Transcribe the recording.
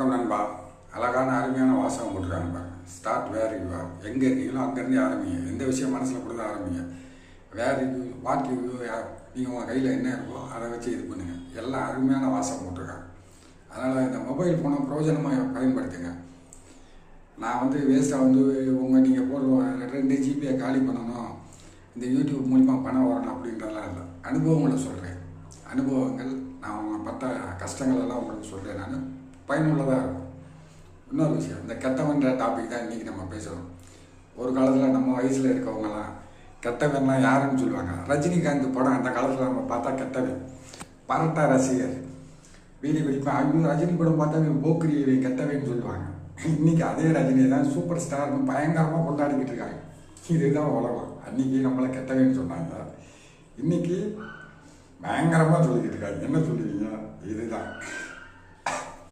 வணக்கம் நண்பா. அழகான அருமையான வாசகம் போட்டுருக்காங்க பாருங்க. Start where you are. எங்கே இருக்கீங்களோ அங்கேருந்தே ஆரம்பிங்க. எந்த விஷயம் மனசில் கொடுத்து ஆரம்பிங்க. வேர் யூ வாட் யூ நீங்கள் உங்கள் கையில் என்ன இருக்கோ அதை வச்சு இது பண்ணுங்கள். எல்லாம் அருமையான வாசகம் போட்டிருக்காங்க. அதனால் இந்த மொபைல் ஃபோனை பிரயோஜனமாக பயன்படுத்துங்க. நான் வேஸ்ட்டாக நீங்கள் போடுற 2 ஜிபியை காலி பண்ணணும், இந்த யூடியூப் மூலிமா பணம் வரணும் அப்படின்றதெல்லாம் இல்லை. அனுபவங்களை சொல்கிறேன். அனுபவங்கள் நான் அவங்க பட்ட கஷ்டங்களெல்லாம் உங்களுக்கு சொல்கிறேன். நான் பயனுள்ளதாக இருக்கும். இன்னொரு விஷயம், இந்த கெட்டவன்ற டாபிக் தான் இன்றைக்கி நம்ம பேசுகிறோம். ஒரு காலத்தில் நம்ம வயசில் இருக்கவங்கலாம் கெட்டவன்லாம் யாருன்னு சொல்லுவாங்க. ரஜினிகாந்த் படம் அந்த காலத்தில் நம்ம பார்த்தா கெட்டவன், பரட்டா ரசிகர், வீடி பிடிப்பேன். ஐயோ ரஜினி படம் பார்த்தா போக்கிரி கெட்டவன்னு சொல்லுவாங்க. இன்றைக்கி அதே ரஜினியை தான் சூப்பர் ஸ்டார்னு பயங்கரமாக கொண்டாடிக்கிட்டு இருக்காங்க. இதுதான் உலகம். அன்றைக்கி நம்மளை கெட்டவன்னு சொன்னாங்க, இன்றைக்கி பயங்கரமாக சொல்லிக்கிட்டு இருக்காங்க. என்ன சொல்லுவீங்க? இதுதான்.